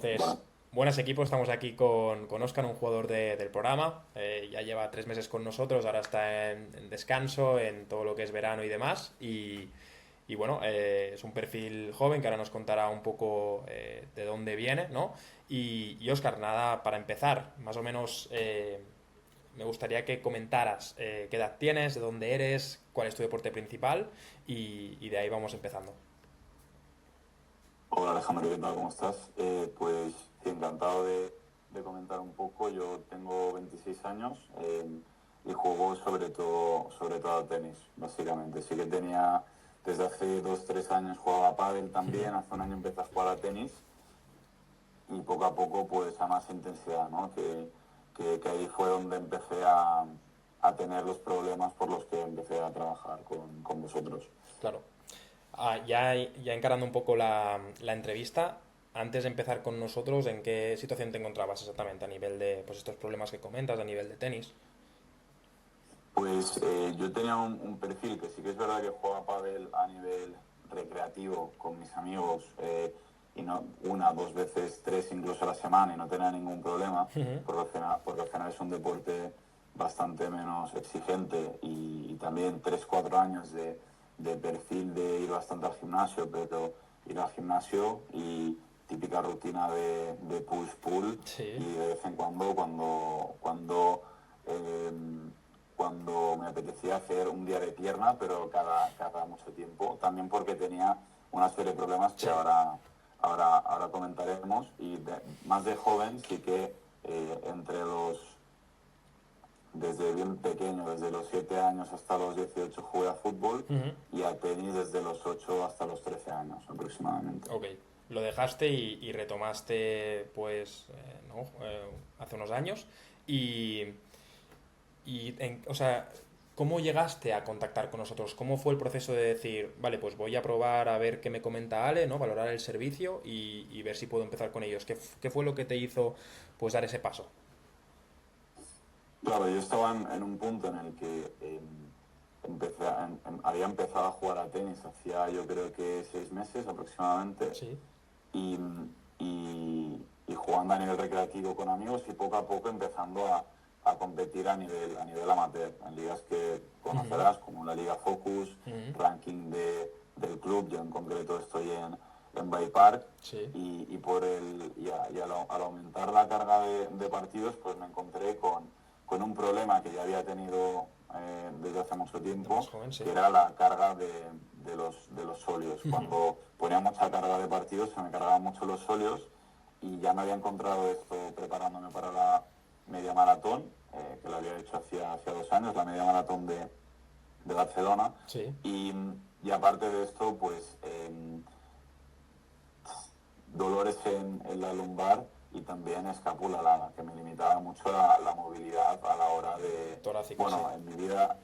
Entonces, Bueno, buenas equipos, estamos aquí con Óscar, un jugador del programa. Ya lleva 3 meses con nosotros, ahora está en descanso, en todo lo que es verano y demás. Y bueno, es un perfil joven que ahora nos contará un poco de dónde viene, ¿no? Y Óscar, nada, para empezar, más o menos me gustaría que comentaras qué edad tienes, de dónde eres, cuál es tu deporte principal y de ahí vamos empezando. hola Alejandro, ¿qué tal? ¿Cómo estás? Pues sí, encantado de comentar un poco. Yo tengo 26 años y juego sobre todo a tenis, básicamente. Sí que tenía, desde hace 2 3 años jugaba a pádel también, hace un año empecé a jugar a tenis y poco a poco pues a más intensidad, ¿no? Que ahí fue donde empecé a tener los problemas por los que empecé a trabajar con vosotros. Claro. Ya encarando un poco la entrevista, antes de empezar con nosotros, ¿en qué situación te encontrabas exactamente a nivel de pues, estos problemas que comentas, a nivel de tenis? Pues yo tenía un perfil que sí que es verdad que juega pádel a nivel recreativo con mis amigos y no una, 2 veces, tres incluso a la semana y no tenía ningún problema porque al final es un deporte bastante menos exigente y también 3 4 años de perfil de ir bastante al gimnasio, pero ir al gimnasio y típica rutina de push-pull Sí. y de vez en eh, cuando me apetecía hacer un día de pierna, pero cada mucho tiempo, también porque tenía una serie de problemas que Sí. ahora comentaremos. Más de joven sí que desde bien pequeño, desde los 7 años hasta los 18 jugué a fútbol Ujú. y a tenis desde los 8 hasta los 13 años aproximadamente. Ok. Lo dejaste y retomaste, pues, ¿no? Hace unos años. Y, o sea, ¿cómo llegaste a contactar con nosotros? ¿Cómo fue el proceso de decir, vale, pues voy a probar a ver qué me comenta Ale, ¿no? Valorar el servicio y ver si puedo empezar con ellos. ¿Qué fue lo que te hizo, pues, dar ese paso? Claro, yo estaba en un punto en el que había empezado a jugar a tenis hacía yo creo que 6 meses aproximadamente Sí. y, y jugando a nivel recreativo con amigos y poco a poco empezando a competir a nivel amateur, en ligas que Ujú. conocerás como la Liga Focus, Ujú. ranking del club, yo en concreto estoy en Bay Park Sí. al aumentar la carga de partidos pues me encontré con un problema que ya había tenido desde hace mucho De más tiempo, joven, sí. que era la carga de los sóleos. Ujú. Cuando ponía mucha carga de partidos se me cargaban mucho los sóleos y ya me había encontrado esto preparándome para la media maratón, que la había hecho hacía 2 años, la media maratón de Barcelona. Sí. Y, y aparte de esto, pues dolores en la lumbar y también escapular, que me limitaba mucho la movilidad a la hora Torácica, sí. bueno, en mi vida,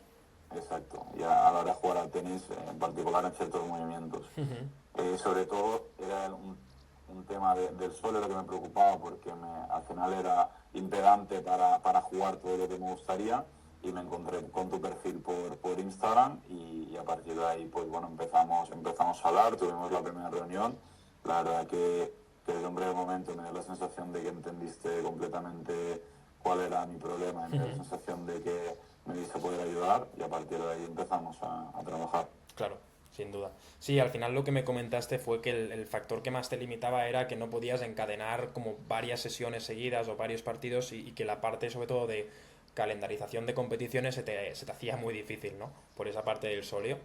exacto, y a la hora de jugar al tenis, en particular en ciertos movimientos. Ujú. Sobre todo era un tema del suelo lo que me preocupaba porque al final era impedante para jugar todo lo que me gustaría y me encontré con tu perfil por Instagram y a partir de ahí pues bueno empezamos a hablar, tuvimos la primera reunión, la verdad que desde un breve momento me dio la sensación de que entendiste completamente cuál era mi problema y me dio la Ujú. sensación de que me ibas a poder ayudar y a partir de ahí empezamos a trabajar. Claro, sin duda. Sí, al final lo que me comentaste fue que el factor que más te limitaba era que no podías encadenar como varias sesiones seguidas o varios partidos y que la parte sobre todo de calendarización de competiciones se te hacía muy difícil, ¿no? Por esa parte del solio.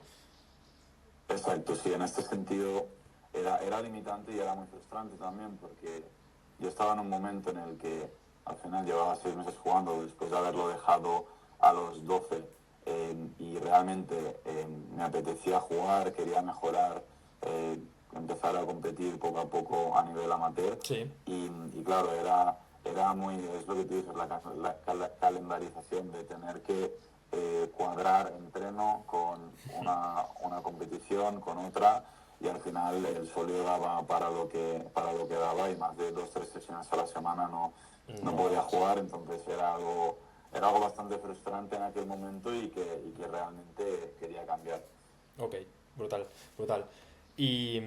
Exacto, sí, en este sentido era limitante y era muy frustrante también porque yo estaba en un momento en el que al final llevaba 6 meses jugando después de haberlo dejado a los 12 y realmente me apetecía jugar, quería mejorar, empezar a competir poco a poco a nivel amateur Sí. y claro, era muy, es lo que tú dices, la calendarización de tener que cuadrar entreno con una competición, con otra, y al final el solio daba para lo que daba y más de 2 3 sesiones a la semana no No podía dabas. jugar, entonces era algo bastante frustrante en aquel momento y que realmente quería cambiar. Ok, brutal, brutal. Y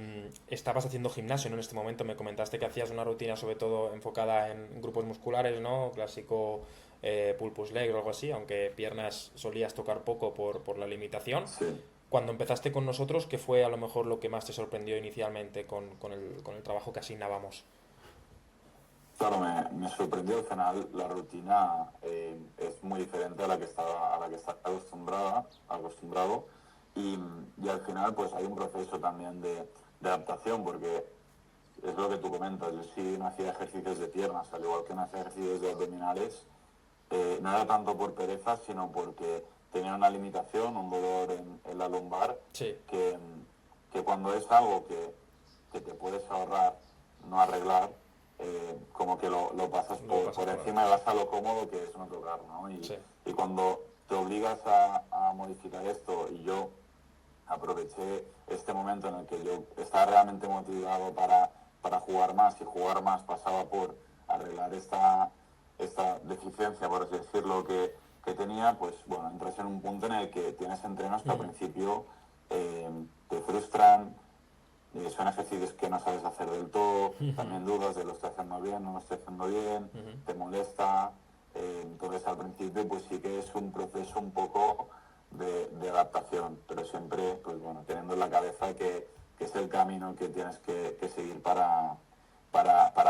estabas haciendo gimnasio, ¿no? En este momento me comentaste que hacías una rutina sobre todo enfocada en grupos musculares, ¿no? Clásico pull-push leg o algo así, aunque piernas solías tocar poco por la limitación. Sí. Cuando empezaste con nosotros, ¿qué fue a lo mejor lo que más te sorprendió inicialmente con el trabajo que asignábamos? Claro, me sorprendió al final la rutina es muy diferente a la que está acostumbrado y al final pues hay un proceso también de adaptación porque es lo que tú comentas, yo sí no hacía ejercicios de piernas, al igual que no hacía ejercicios de abdominales, no era tanto por pereza, sino porque tenía una limitación, un dolor en la lumbar, Sí, que, que cuando es algo que te puedes ahorrar, no arreglar, como que lo pasas lo pasas por por alto. encima y vas a lo cómodo que es no tocar, ¿no? Sí. Y cuando te obligas a modificar esto y yo aproveché este momento en el que yo estaba realmente motivado para jugar más y jugar más pasaba por arreglar esta deficiencia, por así decirlo, que tenía, pues bueno, entras en un punto en el que tienes entrenos que al Ujú, principio te frustran, son ejercicios que no sabes hacer del todo, ujú, también dudas de lo estoy haciendo bien, no lo estoy haciendo bien, ujú. te molesta, entonces al principio pues sí que es un proceso un poco de adaptación, pero siempre pues bueno, teniendo en la cabeza que es el camino que tienes que seguir para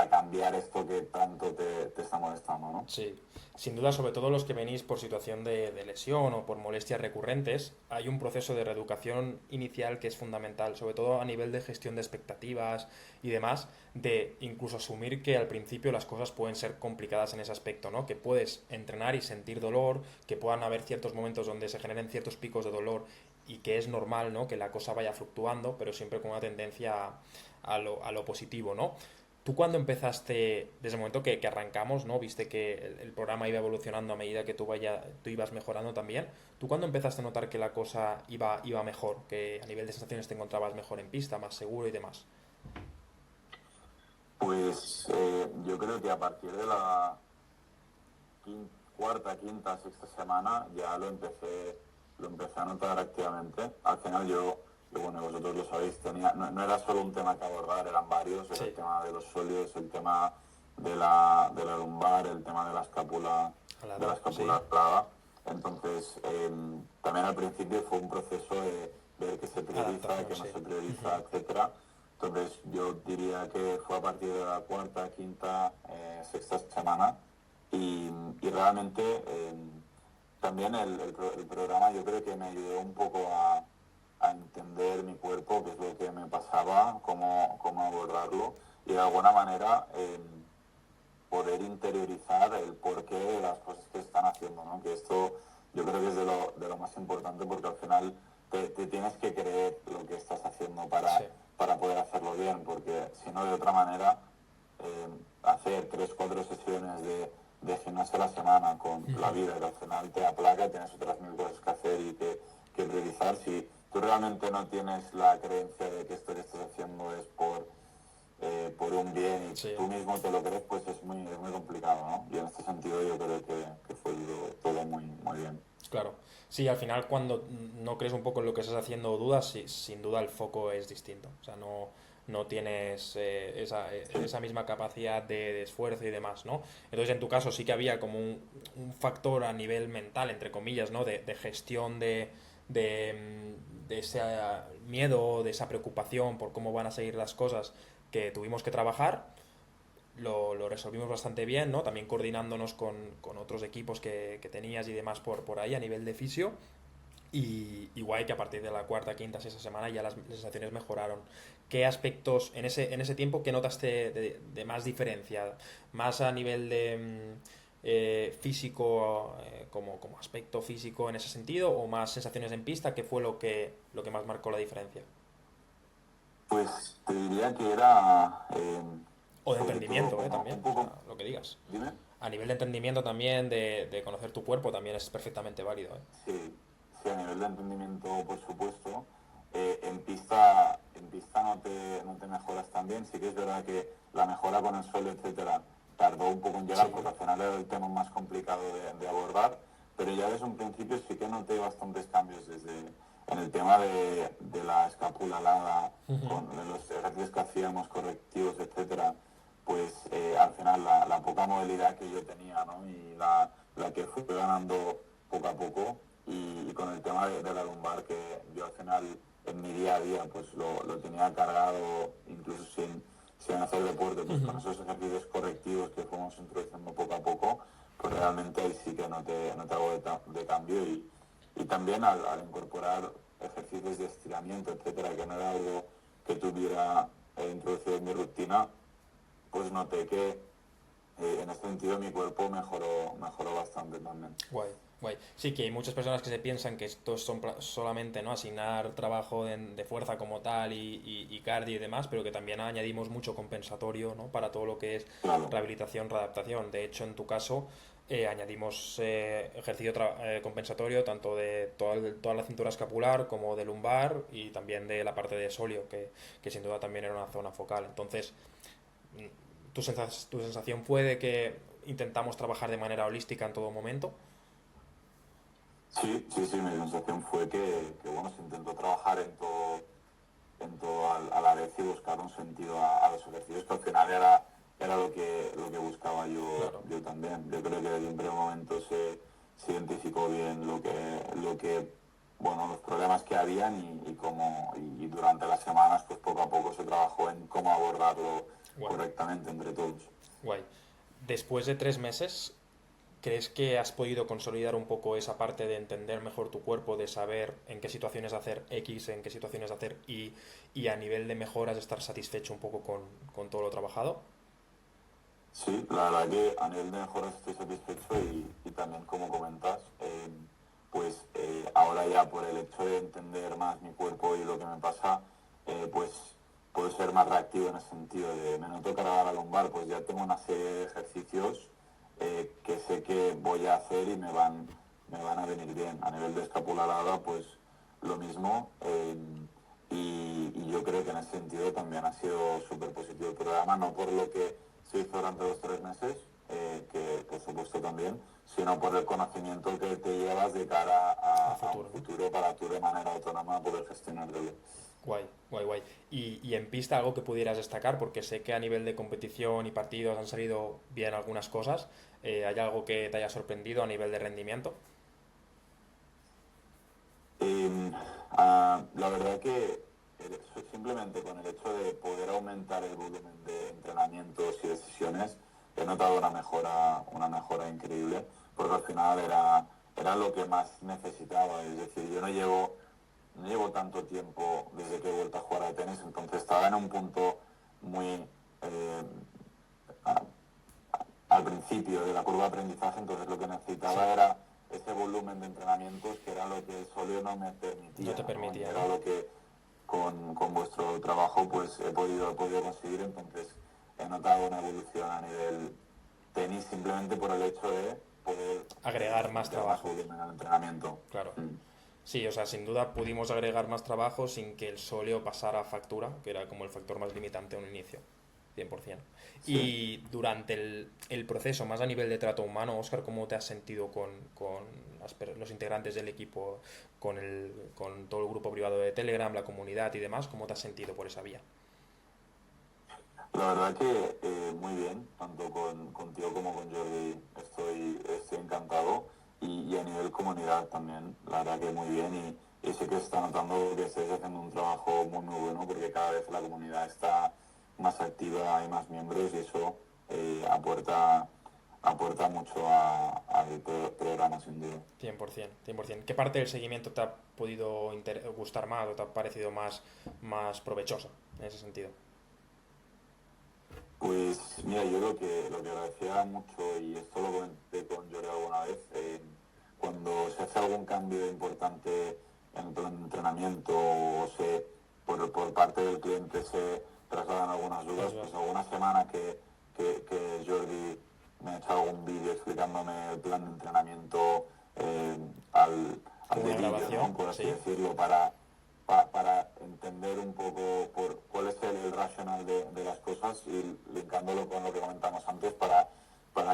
cambiar esto que tanto te está molestando, ¿no? Sí, sin duda, sobre todo los que venís por situación de lesión o por molestias recurrentes, hay un proceso de reeducación inicial que es fundamental, sobre todo a nivel de gestión de expectativas y demás, de incluso asumir que al principio las cosas pueden ser complicadas en ese aspecto, ¿no? Que puedes entrenar y sentir dolor, que puedan haber ciertos momentos donde se generen ciertos picos de dolor y que es normal, ¿no? Que la cosa vaya fluctuando, pero siempre con una tendencia a lo positivo, ¿no? Tú cuando empezaste, desde el momento que arrancamos, ¿no? Viste que el programa iba evolucionando a medida que tú ibas mejorando también. ¿Tú cuando empezaste a notar que la cosa iba mejor, que a nivel de sensaciones te encontrabas mejor en pista, más seguro y demás? Pues yo creo que a partir de la cuarta, quinta, sexta semana ya lo empecé a notar activamente. Al final bueno, vosotros lo sabéis, no era solo un tema que abordar, eran varios, era el Sí, tema de los sólidos, el tema de la lumbar, el tema de la alada, sí. escápula alada. Entonces, también al principio fue un proceso de ver qué se prioriza, Adaptación, qué no sí. se prioriza, etcétera. Entonces, yo diría que fue a partir de la cuarta, quinta, sexta semana y realmente también el programa yo creo que me ayudó un poco a entender mi cuerpo, qué es lo que me pasaba, cómo abordarlo y de alguna manera poder interiorizar el porqué de las cosas que están haciendo, ¿no? Que esto yo creo que es de lo más importante porque al final te tienes que creer lo que estás haciendo Sí. para poder hacerlo bien, porque si no de otra manera hacer 3 4 sesiones de gimnasio a la semana con la vida que al final te aplaca, tienes otras mil cosas que hacer y que priorizar. Si tú realmente no tienes la creencia de que esto que estás haciendo es por un bien y Sí, tú mismo te lo crees, pues es muy complicado, ¿no? Y en este sentido yo creo que fue todo muy, muy bien. claro. Sí, al final cuando no crees un poco en lo que estás haciendo o dudas, sí, sin duda el foco es distinto. O sea, no tienes Sí, esa misma capacidad de esfuerzo y demás, ¿no? Entonces en tu caso sí que había como un factor a nivel mental, entre comillas, ¿no? De gestión de ese miedo, de esa preocupación por cómo van a seguir las cosas que tuvimos que trabajar, lo resolvimos bastante bien, ¿no? También coordinándonos con otros equipos que tenías y demás por ahí a nivel de fisio. Y guay que a partir de la cuarta, quinta, sexta semana ya las sensaciones mejoraron. ¿Qué aspectos en ese tiempo que notaste de más diferencia? ¿Más a nivel de físico, como aspecto físico en ese sentido? ¿O más sensaciones en pista? ¿Qué fue lo que más marcó la diferencia? pues te diría que era O de sobre todo entendimiento, como también, un o sea, poco, lo que digas. dime. A nivel de entendimiento también, de conocer tu cuerpo, también es perfectamente válido, ¿eh? Sí, sí, a nivel de entendimiento, por supuesto. En pista no te mejoras tan bien. Sí que es verdad que la mejora con el suelo, etcétera, tardó un poco en llegar Sí, porque al final era el tema más complicado de abordar. Pero ya desde un principio sí que noté bastantes cambios en el tema de la escápula alada, Ujú. con los ejercicios que hacíamos, correctivos, etcétera, pues al final la poca movilidad que yo tenía, ¿no? Y la que fui ganando poco a poco, y con el tema de la lumbar, que yo al final en mi día a día pues lo tenía cargado incluso sin hacer deporte, pues con Ujú. esos ejercicios correctivos que fuimos introduciendo poco a poco, pues realmente ahí sí que no te hago de cambio, y también al incorporar ejercicios de estiramiento, etcétera, que no era algo que tuviera introducido en mi rutina, pues noté que en ese sentido mi cuerpo mejoró bastante también. Guay, guay. Sí, que hay muchas personas que se piensan que esto son solamente, ¿no? Asignar trabajo de fuerza como tal y cardio y demás, pero que también añadimos mucho compensatorio, ¿no? Para todo lo que es Claro, rehabilitación, readaptación. De hecho, en tu caso, añadimos ejercicio compensatorio tanto de toda la cintura escapular como de lumbar y también de la parte de solio, que sin duda también era una zona focal. Entonces, tu sensación fue de que intentamos trabajar de manera holística en todo momento. sí, sí, sí, mi sensación fue que bueno, se intentó trabajar en todo a la vez, y buscar un sentido a los ejercicios, que al final era lo que buscaba yo, Claro. yo también. Yo creo que desde un primer momento se identificó bien bueno, los problemas que habían, y durante las semanas, pues poco a poco se trabajó en cómo abordarlo Guay, correctamente entre todos. guay. Después de 3 meses, ¿crees que has podido consolidar un poco esa parte de entender mejor tu cuerpo, de saber en qué situaciones hacer X, en qué situaciones hacer y a nivel de mejoras estar satisfecho un poco con todo lo trabajado? Sí, la verdad que a nivel de mejoras estoy satisfecho, y también, como comentas, pues ahora ya, por el hecho de entender más mi cuerpo y lo que me pasa, pues puedo ser más reactivo en el sentido de me noto cargar la lumbar, pues ya tengo una serie de ejercicios que sé que voy a hacer y me van a venir bien. A nivel de escápula alada, pues lo mismo. Y yo creo que en ese sentido también ha sido súper positivo el programa, no por lo que se hizo durante los 3 meses, que por supuesto también, sino por el conocimiento que te llevas de cara A a un futuro, ¿no? futuro, para tú de manera autónoma poder gestionarlo. Guay, guay, guay. Y en pista algo que pudieras destacar, porque sé que a nivel de competición y partidos han salido bien algunas cosas. ¿Hay algo que te haya sorprendido a nivel de rendimiento? Eh, la verdad que simplemente con el hecho de poder aumentar el volumen de entrenamientos y de sesiones, he notado una mejora increíble, porque al final era lo que más necesitaba. Es decir, yo no llevo tanto tiempo desde que he vuelto a jugar a tenis, entonces estaba en un punto muy eh, a- al principio de la curva de aprendizaje, entonces lo que Sí, necesitaba era ese volumen de entrenamientos, que era lo que el solio no me no te permitía, ¿no? Y permitía, ¿no? era lo que con vuestro trabajo pues he podido conseguir. Entonces he notado una evolución a nivel tenis, simplemente por el hecho de poder Agregar más meter más trabajo, volumen al entrenamiento. claro. Mm. Sí, o sea, sin duda pudimos agregar más trabajo sin que el sóleo pasara a factura, que era como el factor más limitante a un inicio, 100%. Sí. Y durante el proceso, más a nivel de trato humano, Oscar, ¿cómo te has sentido con los integrantes del equipo, con todo el grupo privado de Telegram, la comunidad y demás? ¿Cómo te has sentido por esa vía? La verdad que muy bien, tanto contigo como con Jordi estoy encantado, y a nivel comunidad también, la verdad que muy bien, y sí que se está notando que estáis haciendo un trabajo muy muy bueno, porque cada vez la comunidad está más activa, hay más miembros, y eso aporta mucho al programa, sin duda. 100%, 100%. ¿Qué parte del seguimiento te ha podido gustar más o te ha parecido más provechosa en ese sentido? Pues mira, yo lo que agradecía mucho, y esto lo comenté con Jordi alguna vez, cuando se hace algún cambio importante en el plan de entrenamiento, o por parte del cliente se trasladan algunas Las dudas, dudas. pues alguna semana que Jordi me ha echado algún vídeo explicándome el plan de entrenamiento, al Como una dedillo, grabación, ¿no? Por así sí. decirlo, para entender un poco cuál es el racional de las cosas, y linkándolo con lo que comentamos antes, para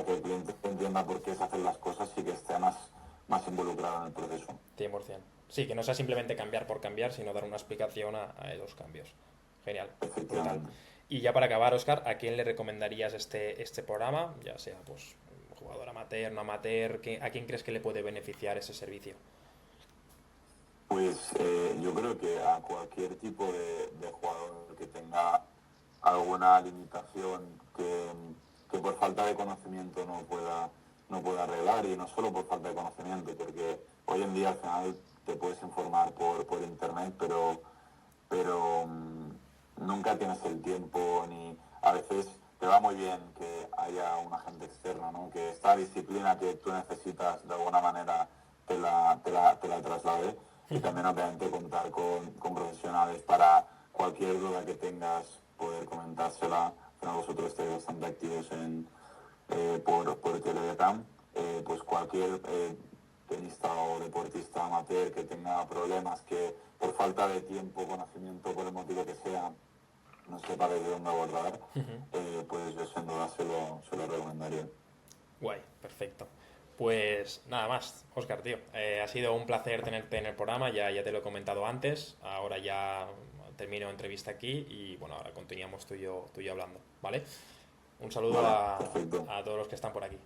que el cliente entienda por qué se hacen las cosas y que esté más involucrado en el proceso. 100%. Sí, que no sea simplemente cambiar por cambiar, sino dar una explicación a esos cambios. Genial, brutal. Efectivamente. Y ya para acabar, Oscar, ¿a quién le recomendarías este programa? Ya sea, pues, jugador amateur, no amateur, ¿a quién crees que le puede beneficiar ese servicio? Pues yo creo que a cualquier tipo de jugador que tenga alguna limitación que por falta de conocimiento no pueda arreglar, y no solo por falta de conocimiento, porque hoy en día al final te puedes informar por internet, pero nunca tienes el tiempo, ni a veces te va muy bien que haya un agente externo, ¿no? Que esta disciplina que tú necesitas de alguna manera te la traslade, y también obviamente contar con profesionales para cualquier duda que tengas, poder comentársela. Bueno, vosotros estáis bastante activos por Telegram, pues cualquier tenista o deportista amateur que tenga problemas, que por falta de tiempo, conocimiento, por el motivo que sea, no sepa desde dónde abordar, pues yo sin duda se lo recomendaría. Guay, perfecto. Pues nada más, Oscar, tío. Ha sido un placer tenerte en el programa, ya te lo he comentado antes. Ahora ya termino entrevista aquí y bueno, ahora continuamos tú y yo hablando, ¿vale? Un saludo Vale, perfecto. a todos los que están por aquí.